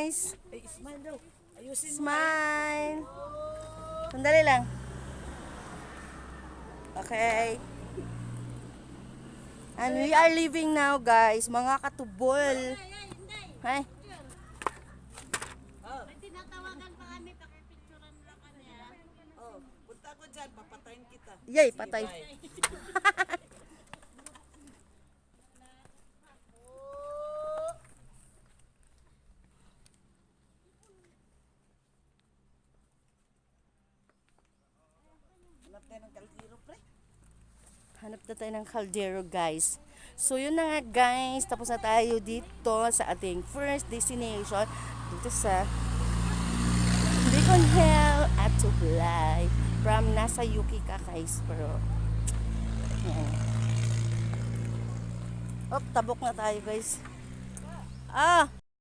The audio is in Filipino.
guys. Smile daw. Ayusin mo. Smile. Sandali lang. Okay. And we are leaving now, guys. Mga katubol. Hi. Tinatawagan pa kami, pakipicturan lang kami. Oh, punta ko dyan, papatayin kita. Yay, patay. Hanap tayo ng kaldero, pre. Hanap na tayo ng kaldero, guys. So, yun na nga, guys. Tapos na tayo dito sa ating first destination. Dito sa Beacon Hill at Tublay. From nasa Yuki ka, guys. Pero, yan. Tabok na tayo, guys. Ah!